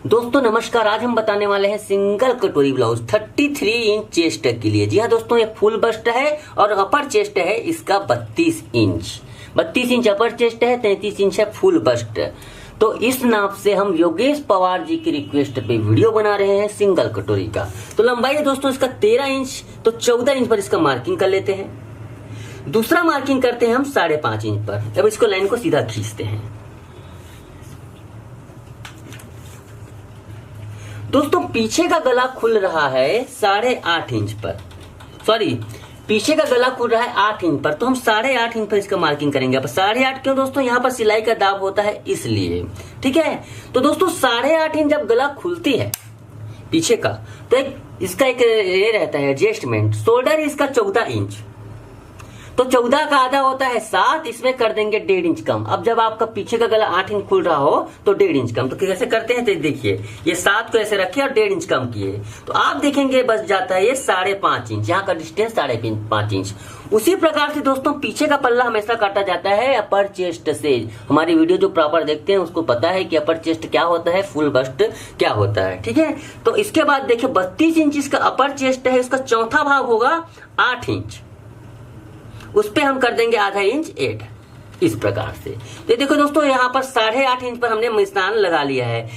दोस्तों नमस्कार। आज हम बताने वाले हैं सिंगल कटोरी ब्लाउज 33 इंच चेस्ट के लिए। जी हाँ दोस्तों, ये फुल बस्ट है और अपर चेस्ट है इसका 32 इंच अपर चेस्ट है, 33 इंच है फुल बस्ट। तो इस नाप से हम योगेश पवार जी की रिक्वेस्ट पे वीडियो बना रहे हैं सिंगल कटोरी का। तो लंबाई है दोस्तों इसका 13 इंच, तो 14 इंच पर इसका मार्किंग कर लेते हैं। दूसरा मार्किंग करते हैं हम 5.5 इंच पर। अब इसको लाइन को सीधा खींचते हैं। दोस्तों पीछे का गला खुल रहा है 8.5 इंच पर, सॉरी पीछे का गला खुल रहा है 8 इंच पर, तो हम 8.5 इंच पर इसका मार्किंग करेंगे। अब 8.5 क्यों दोस्तों, यहाँ पर सिलाई का दाब होता है इसलिए, ठीक है। तो दोस्तों 8.5 इंच जब गला खुलती है पीछे का, तो इसका एक ये रहता है एडजस्टमेंट। शोल्डर इसका 14 इंच, तो 14 का आधा होता है 7, इसमें कर देंगे 1.5 इंच कम। अब जब आपका पीछे का गला 8 इंच खुल रहा हो तो 1.5 इंच कम। तो कैसे करते हैं, तो देखिए ये 7 को ऐसे रखे और 1.5 इंच कम किए, तो आप देखेंगे बच जाता है ये 5.5 इंच। यहाँ का डिस्टेंस 5.5 इंच। उसी प्रकार से दोस्तों पीछे का पल्ला हमेशा काटा जाता है अपर चेस्ट से। हमारी वीडियो जो प्रॉपर देखते हैं उसको पता है कि अपर चेस्ट क्या होता है, फुल बस्ट क्या होता है, ठीक है। तो इसके बाद देखिए 32 इंच इसका अपर चेस्ट है, इसका चौथा भाग होगा 8 इंच, उस पे हम कर देंगे आधा इंच ऐड, इस प्रकार से। तो देखो दोस्तों यहाँ पर 8.5 इंच पर हमने निशान लगा लिया है।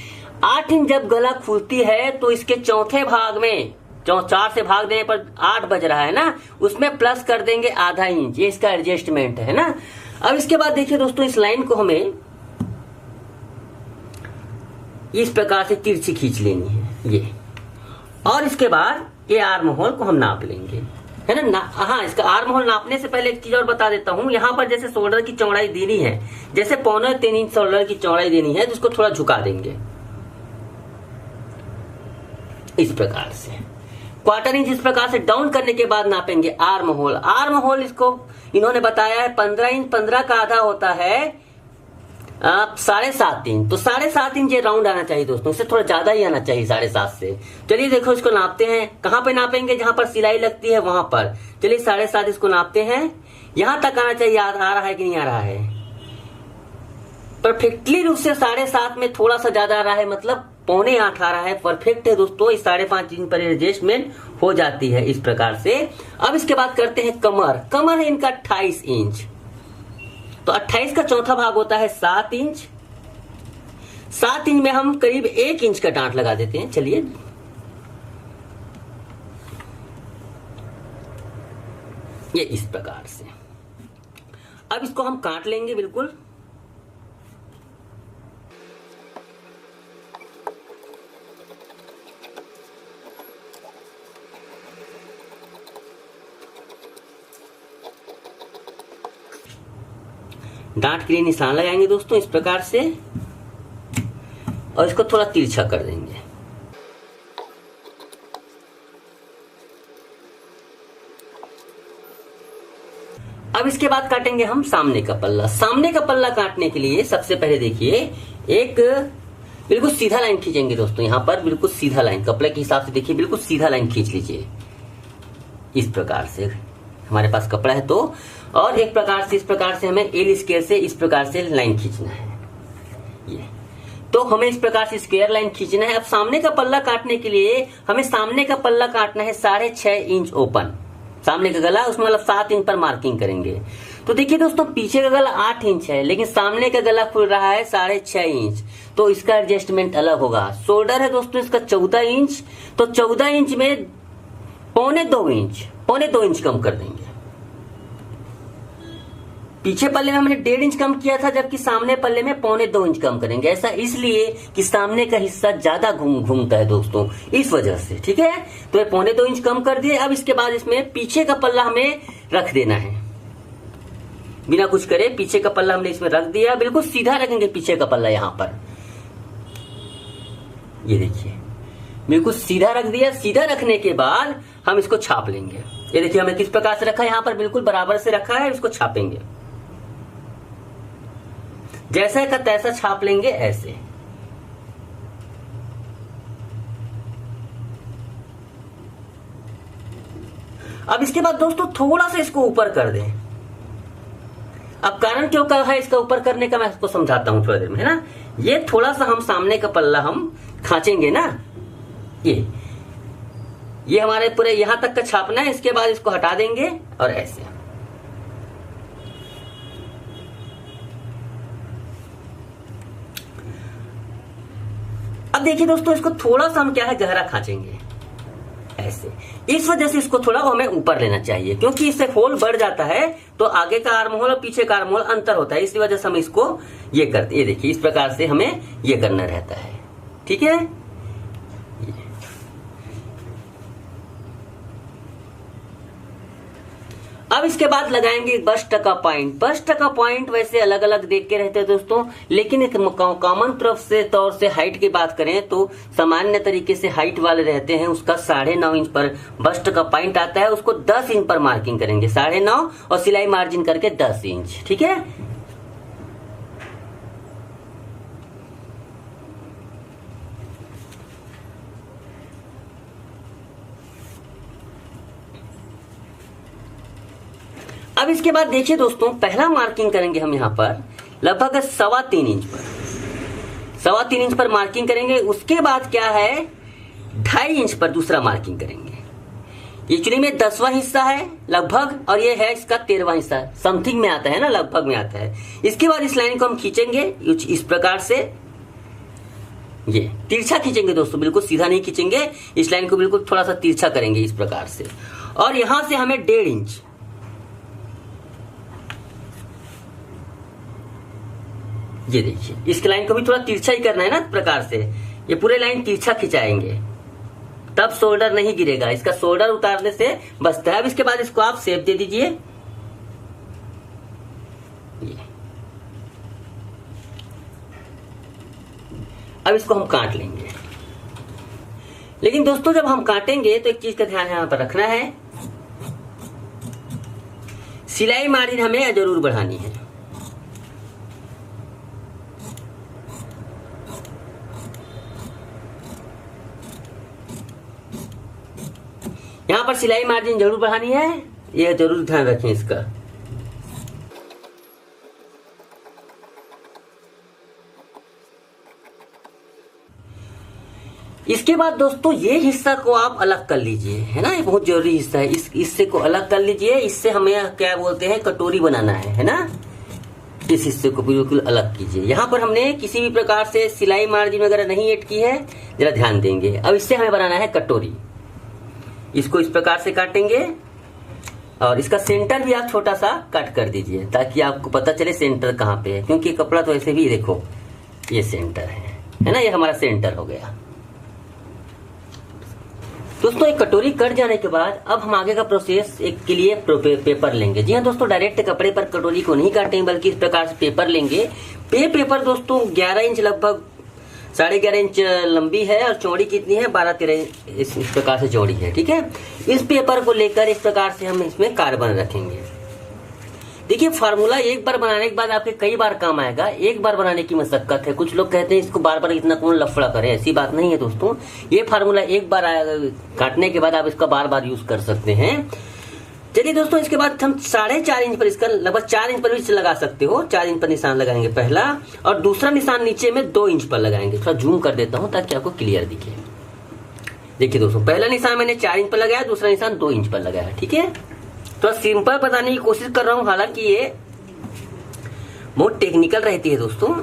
8 इंच जब गला खुलती है तो इसके चौथे भाग में 4 से भाग देने पर 8 बज रहा है ना, उसमें प्लस कर देंगे आधा इंच। ये इसका एडजस्टमेंट है ना। अब इसके बाद देखिए दोस्तों इस लाइन को हमें इस प्रकार से तिरछी खींच लेनी है ये, और इसके बाद ये आर्म होल को हम नाप लेंगे, है ना। हाँ, इसका आर्म होल नापने से पहले एक चीज और बता देता हूँ। यहाँ पर जैसे शोल्डर की चौड़ाई देनी है, जैसे 3.25 इंच शोल्डर की चौड़ाई देनी है, जिसको थोड़ा झुका देंगे इस प्रकार से। 1/4 इंच इस प्रकार से डाउन करने के बाद नापेंगे आर्म होल। आर्म होल इसको इन्होंने बताया है 15 इंच, 15 का आधा होता है 7.5 इंच। तो 7.5 इंच ये राउंड आना चाहिए दोस्तों, इससे थोड़ा ज्यादा ही आना चाहिए 7.5 से। चलिए देखो इसको नापते हैं। कहां पे नापेंगे, जहां पर सिलाई लगती है वहां पर। चलिए 7.5 इसको नापते हैं। यहां तक आना चाहिए, आ रहा है कि नहीं आ रहा है परफेक्टली रूप से। 7.5 में थोड़ा सा ज्यादा आ रहा है, मतलब 7.25 आ रहा है। परफेक्ट है दोस्तों, इस 5.5 इंच पर एडजस्टमेंट हो जाती है इस प्रकार से। अब इसके बाद करते हैं कमर। कमर है इनका 28 इंच, तो 28 का चौथा भाग होता है 7 इंच। 7 इंच में हम करीब 1 इंच का डांट लगा देते हैं। चलिए ये इस प्रकार से। अब इसको हम काट लेंगे बिल्कुल। डांट के लिए निशान लगाएंगे दोस्तों इस प्रकार से, और इसको थोड़ा तिरछा कर देंगे। अब इसके बाद काटेंगे हम सामने का पल्ला। सामने का पल्ला काटने के लिए सबसे पहले देखिए एक बिल्कुल सीधा लाइन खींचेंगे दोस्तों। यहां पर बिल्कुल सीधा लाइन, कपड़े के हिसाब से देखिए बिल्कुल सीधा लाइन खींच लीजिए इस प्रकार से। हमारे पास कपड़ा है तो, और एक प्रकार से इस प्रकार से हमें एल स्क्वायर से इस प्रकार से लाइन खींचना है ये। तो हमें इस प्रकार से स्क्वायर लाइन खींचना है। अब सामने का पल्ला काटने के लिए हमें सामने का पल्ला काटना है 6.5 इंच ओपन। सामने का गला उसमें मतलब 7 इंच पर मार्किंग करेंगे। तो देखिए दोस्तों पीछे का गला 8 इंच है, लेकिन सामने का गला खुल रहा है 6.5 इंच, तो इसका एडजस्टमेंट अलग होगा। शोल्डर है दोस्तों इसका 14 इंच, तो 14 इंच में 2.25 इंच कम कर देंगे। पीछे पल्ले में हमने 1.5 इंच कम किया था, जबकि सामने पल्ले में 2.25 इंच कम करेंगे। ऐसा इसलिए कि सामने का हिस्सा ज्यादा घूमता है दोस्तों, इस वजह से, ठीक है। तो ये 2.25 इंच कम कर दिए। अब इसके बाद इसमें पीछे का पल्ला हमें रख देना है, बिना कुछ करे पीछे का पल्ला हमने इसमें रख दिया। बिल्कुल सीधा रखेंगे पीछे का पल्ला यहां पर, ये देखिए बिल्कुल सीधा रख दिया। सीधा रखने के बाद हम इसको छाप लेंगे। ये देखिए हमने किस प्रकार से रखा है, यहां पर बिल्कुल बराबर से रखा है। इसको छापेंगे, जैसा का तैसा छाप लेंगे ऐसे। अब इसके बाद दोस्तों थोड़ा सा इसको ऊपर कर दें। अब कारण क्यों कहा है इसका ऊपर करने का, मैं आपको समझाता हूं थोड़ी देर में, है ना। ये थोड़ा सा हम सामने का पल्ला हम खांचेंगे ना, ये हमारे पूरे यहां तक का छापना है। इसके बाद इसको हटा देंगे और ऐसे। अब देखिए दोस्तों, इसको थोड़ा सा हम क्या है गहरा खांचेंगे ऐसे। इस वजह से इसको थोड़ा हमें ऊपर लेना चाहिए, क्योंकि इससे होल बढ़ जाता है तो आगे का आर्म होल और पीछे का आर्म होल अंतर होता है। इसी वजह से हम इसको ये करते, ये देखिए इस प्रकार से हमें ये करना रहता है। ठीक है, अब इसके बाद लगाएंगे बस्ट का पॉइंट। बस्ट का पॉइंट वैसे अलग अलग देख के रहते हैं दोस्तों, लेकिन एक कॉमन तरफ से तौर से हाइट की बात करें तो सामान्य तरीके से हाइट वाले रहते हैं उसका 9.5 इंच पर बस्ट का पॉइंट आता है। उसको 10 इंच पर मार्किंग करेंगे, 9.5 और सिलाई मार्जिन करके 10 इंच। ठीक है, अब इसके बाद देखिए दोस्तों, पहला मार्किंग करेंगे हम यहाँ पर लगभग 3.25 इंच पर, 3.25 इंच पर मार्किंग करेंगे। उसके बाद क्या है 2.5 इंच पर दूसरा मार्किंग करेंगे। ये चुनी में 10वां हिस्सा है लगभग, और ये है इसका 13वां हिस्सा, समथिंग में आता है ना, लगभग में आता है। इसके बाद इस लाइन को हम खींचेंगे इस प्रकार से, ये तिरछा खींचेंगे दोस्तों, बिल्कुल सीधा नहीं खींचेंगे। इस लाइन को बिल्कुल थोड़ा सा तिरछा करेंगे इस प्रकार से, और यहां से हमें 1.5 इंच, ये देखिए इस लाइन को भी थोड़ा तिरछा ही करना है ना इस प्रकार से। ये पूरे लाइन तिरछा खिंचाएंगे, तब शोल्डर नहीं गिरेगा। इसका शोल्डर उतारने से बचता है। अब इसके बाद इसको आप शेप दे दीजिए। अब इसको हम काट लेंगे, लेकिन दोस्तों जब हम काटेंगे तो एक चीज का ध्यान यहां पर रखना है, सिलाई मार्जिन हमें जरूर बढ़ानी है। यहां पर सिलाई मार्जिन जरूर बढ़ानी है, यह जरूर ध्यान रखें इसका। इसके बाद दोस्तों ये हिस्सा को आप अलग कर लीजिए, है ना, ये बहुत जरूरी हिस्सा है। इस हिस्से को अलग कर लीजिए। इससे हमें क्या बोलते हैं, कटोरी बनाना है ना। इस हिस्से को बिल्कुल अलग कीजिए। यहाँ पर हमने किसी भी प्रकार से सिलाई मार्जिन वगैरह नहीं ऐड की है, जरा ध्यान देंगे। अब इससे हमें बनाना है कटोरी। इसको इस प्रकार से काटेंगे, और इसका सेंटर भी आप छोटा सा कट कर दीजिए, ताकि आपको पता चले सेंटर कहाँ पे है। क्योंकि कपड़ा तो ऐसे भी देखो ये सेंटर है ना, ये हमारा सेंटर हो गया। दोस्तों एक कटोरी कट जाने के बाद अब हम आगे का प्रोसेस एक के लिए पेपर लेंगे। जी हाँ दोस्तों, डायरेक्ट कपड़े पर कटोरी को नहीं काटेंगे, बल्कि इस प्रकार से पेपर लेंगे। पेपर दोस्तों 11 इंच लगभग 11.5 इंच लंबी है, और चौड़ी कितनी है 12-13 इस प्रकार से चौड़ी है। ठीक है, इस पेपर को लेकर इस प्रकार से हम इसमें कार्बन रखेंगे। देखिए फार्मूला एक बार बनाने के बाद आपके कई बार काम आएगा, एक बार बनाने की मशक्कत है। कुछ लोग कहते हैं इसको बार बार इतना कौन लफड़ा करे, ऐसी बात नहीं है दोस्तों। ये फार्मूला एक बार काटने के बाद आप इसका बार बार यूज कर सकते हैं। चलिए दोस्तों, इसके बाद हम 4.5 इंच पर इसका लगभग 4 इंच पर भी लगा सकते हो। 4 इंच पर निशान लगाएंगे पहला, और दूसरा निशान नीचे में 2 इंच पर लगाएंगे। थोड़ा जूम कर देता हूं ताकि आपको क्लियर दिखे। देखिए दोस्तों, पहला निशान मैंने 4 इंच पर लगाया, दूसरा निशान 2 इंच पर लगाया। ठीक है, तो सिंपल बताने की कोशिश कर रहा हूं, हालांकि ये बहुत टेक्निकल रहती है दोस्तों।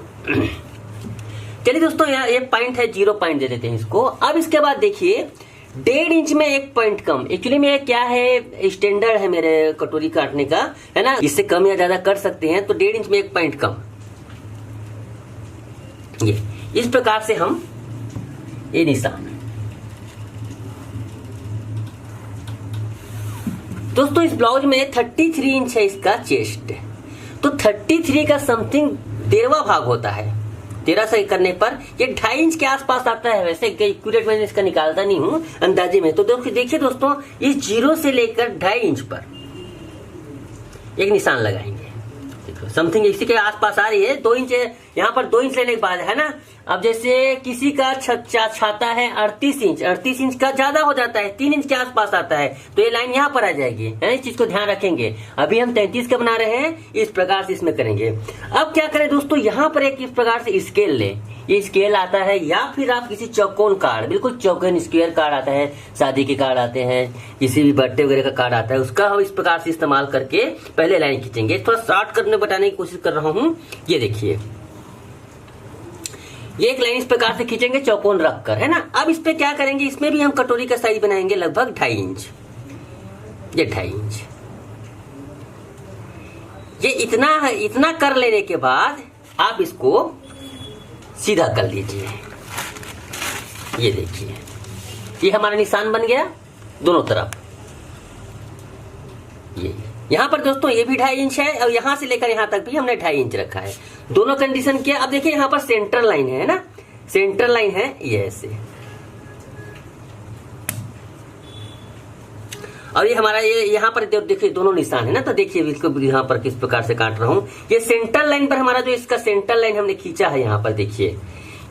चलिए दोस्तों, यहाँ एक पॉइंट है, 0 पॉइंट दे देते हैं इसको। अब इसके बाद देखिए 1.5 इंच में 1 पॉइंट कम। एक्चुअली में क्या है, स्टैंडर्ड है मेरे कटोरी काटने का, है ना। इससे कम या ज्यादा कर सकते हैं, तो 1.5 इंच में 1 पॉइंट कम। ये इस प्रकार से हम ये निशान। दोस्तों इस ब्लाउज में 33 इंच है इसका चेस्ट, तो 33 का समथिंग 13वां भाग होता है। 13 से करने पर ये 2.5 इंच के आसपास आता है। वैसे एक्यूरेट मैंने इसका निकालता नहीं हूं, अंदाजे में। तो देखिए दोस्तों, इस 0 से लेकर 2.5 इंच पर एक निशान लगाएंगे। देखो समथिंग इसी के आसपास आ रही है। 2 इंच यहाँ पर 2 इंच लेने के बाद, है ना। अब जैसे किसी का छाता है 38 इंच, 38 इंच का ज्यादा हो जाता है, 3 इंच के आसपास आता है, तो ये लाइन यहाँ पर आ जाएगी, है। इस चीज को ध्यान रखेंगे। अभी हम 33 का बना रहे हैं, इस प्रकार से इसमें करेंगे। अब क्या करें दोस्तों, यहाँ पर एक इस प्रकार से स्केल लें। ये स्केल आता है, या फिर आप किसी चौकोन कार्ड, बिल्कुल चौकोन स्क्वायर कार्ड आता है, शादी के कार्ड आते हैं, किसी भी बर्थडे वगैरह का कार्ड आता है, उसका हम इस प्रकार से इस्तेमाल करके पहले लाइन खींचेंगे। थोड़ा शॉर्ट करने बताने की कोशिश कर रहा हूं। ये देखिए, ये एक लाइन इस प्रकार से खींचेंगे चौकोन रखकर, है ना। अब इस पे क्या करेंगे, इसमें भी हम कटोरी का साइज बनाएंगे लगभग 2.5 इंच। ये 2.5 इंच, ये इतना कर लेने के बाद आप इसको सीधा कर लीजिए। ये देखिए, ये हमारा निशान बन गया दोनों तरफ। ये यहां पर दोस्तों ये भी 2.5 इंच है, और यहां से लेकर यहां तक भी हमने 2.5 इंच रखा है। दोनों कंडीशन किया। अब देखिए यहां पर सेंटर लाइन है ना, सेंटर लाइन है ये ऐसे, और ये हमारा ये यहाँ पर देखिए दोनों निशान है ना। तो देखिए इसको यहाँ पर किस प्रकार से काट रहा हूँ। ये सेंटर लाइन पर हमारा जो इसका सेंटर लाइन हमने खींचा है, यहाँ पर देखिए,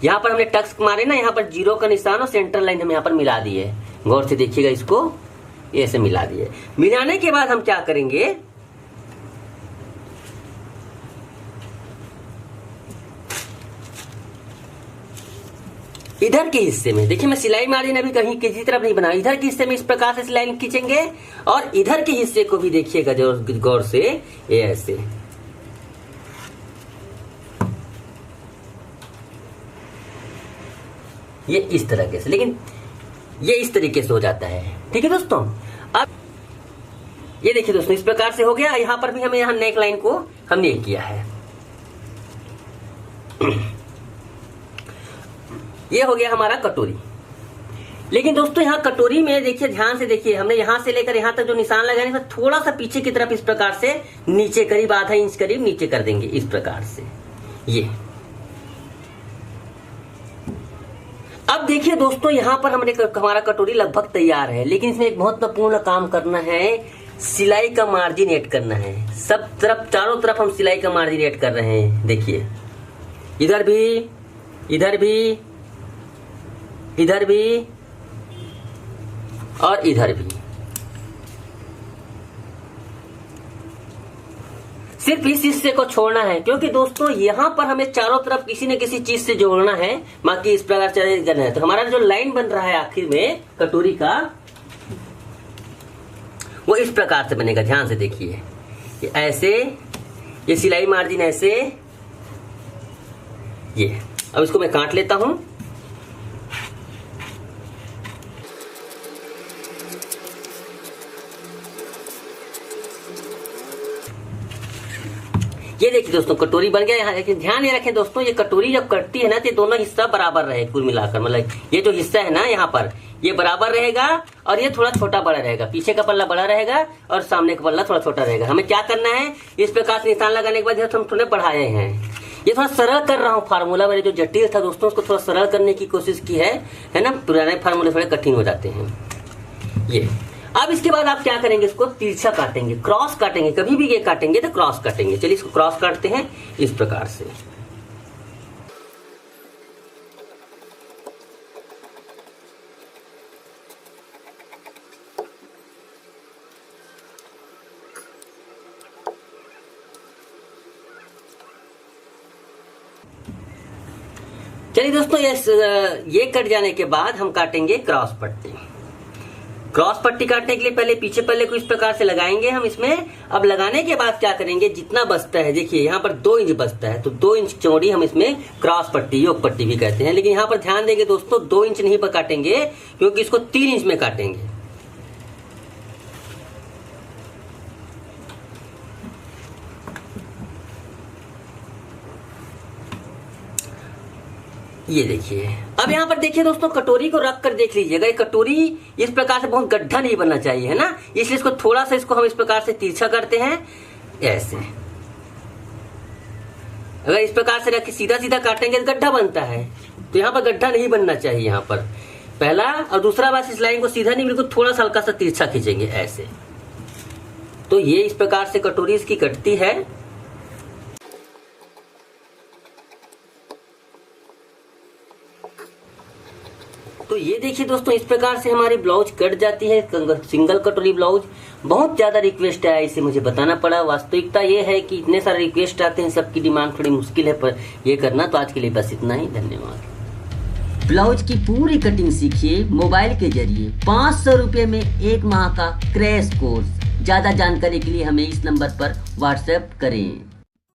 यहाँ पर हमने टक्स मारे ना, यहाँ पर 0 का निशान और सेंटर लाइन हम यहाँ पर मिला दिए। गौर से देखिएगा, इसको ऐसे मिला दिए। मिलाने के बाद हम क्या करेंगे, इधर के हिस्से में देखिए, मैं सिलाई मार्जिन अभी कहीं किसी तरफ नहीं बना, इधर के हिस्से में इस प्रकार से सिलाई खींचेंगे, और इधर के हिस्से को भी देखिएगा जो गौर से, ये ऐसे। ये इस तरह से, लेकिन ये इस तरीके से हो जाता है। ठीक है दोस्तों। अब ये देखिए दोस्तों, इस प्रकार से हो गया। यहां पर भी हमें यहां नेक लाइन को हमने किया है। ये हो गया हमारा कटोरी। लेकिन दोस्तों यहाँ कटोरी में देखिए, ध्यान से देखिए, हमने यहां से लेकर यहां तक जो निशान लगाने में थोड़ा सा पीछे की तरफ इस प्रकार से नीचे, करीब ½ इंच करीब नीचे कर देंगे इस प्रकार से। ये अब देखिए दोस्तों, यहां पर हमारा कटोरी लगभग तैयार है, लेकिन इसमें एक महत्वपूर्ण काम करना है, सिलाई का मार्जिन ऐड करना है। सब तरफ, चारों तरफ हम सिलाई का मार्जिन ऐड कर रहे हैं। देखिए, इधर भी, इधर भी, इधर भी और इधर भी। सिर्फ इस हिस्से को छोड़ना है, क्योंकि दोस्तों यहां पर हमें चारों तरफ किसी न किसी चीज से जोड़ना है, बाकी इस प्रकार से करना है। तो हमारा जो लाइन बन रहा है आखिर में कटोरी का, वो इस प्रकार से बनेगा। ध्यान से देखिए, ये ऐसे, ये सिलाई मार्जिन ऐसे, ये। अब इसको मैं काट लेता हूं। ये देखिए दोस्तों, कटोरी बन गया। यहाँ लेकिन ध्यान ये रखें दोस्तों, ये कटोरी जब कटती है ना, तो दोनों हिस्सा बराबर रहे कुल मिलाकर, मतलब ये जो हिस्सा है ना यहाँ पर, ये बराबर रहेगा, और ये थोड़ा छोटा बड़ा रहेगा। पीछे का पल्ला बड़ा रहेगा और सामने का पल्ला थोड़ा छोटा रहेगा। हमें क्या करना है, इस प्रकार से निशान लगाने के बाद हम थोड़े बढ़ाए हैं। ये थोड़ा सरल कर रहा हूँ फार्मूला, मेरे जो जटिल था दोस्तों उसको थोड़ा सरल करने की कोशिश की है ना। पुराने फार्मूले थोड़े कठिन हो जाते हैं। ये अब इसके बाद आप क्या करेंगे, इसको तिरछा काटेंगे, क्रॉस काटेंगे। कभी भी ये काटेंगे तो क्रॉस काटेंगे। चलिए इसको क्रॉस काटते हैं इस प्रकार से। चलिए दोस्तों, ये कट जाने के बाद हम काटेंगे क्रॉस पट्टी। क्रॉस पट्टी काटने के लिए पहले पीछे पल्ले को इस प्रकार से लगाएंगे हम इसमें। अब लगाने के बाद क्या करेंगे, जितना बचता है, देखिए यहाँ पर 2 इंच बचता है, तो 2 इंच चौड़ी हम इसमें क्रॉस पट्टी, योग पट्टी भी कहते हैं। लेकिन यहाँ पर ध्यान देंगे दोस्तों, 2 इंच नहीं पर काटेंगे, क्योंकि इसको 3 इंच में काटेंगे। ये देखिए, अब यहाँ पर देखिए दोस्तों, कटोरी को रख कर देख लीजिएगा। ये कटोरी इस प्रकार से बहुत गड्ढा नहीं बनना चाहिए, है ना। इसलिए इसको थोड़ा सा, इसको हम इस प्रकार से तिरछा करते हैं ऐसे। अगर इस प्रकार से रख के सीधा सीधा काटेंगे तो गड्ढा बनता है, तो यहाँ पर गड्ढा नहीं बनना चाहिए। यहाँ पर पहला, और दूसरा बात, इस लाइन को सीधा नहीं, बिल्कुल थोड़ा सा हल्का सा तिरछा खींचेंगे ऐसे। तो ये इस प्रकार से कटोरी इसकी कटती है। तो ये देखिए दोस्तों, इस प्रकार से हमारी ब्लाउज कट जाती है, सिंगल कटोरी ब्लाउज। बहुत ज्यादा रिक्वेस्ट आया, इसे मुझे बताना पड़ा। वास्तविकता ये है कि इतने सारे रिक्वेस्ट आते हैं, सबकी डिमांड थोड़ी मुश्किल है पर ये करना। तो आज के लिए बस इतना ही, धन्यवाद। ब्लाउज की पूरी कटिंग सीखिए मोबाइल के जरिए 500 रुपये में 1 माह का क्रैश कोर्स। ज्यादा जानकारी के लिए हमें इस नंबर पर व्हाट्सएप करें।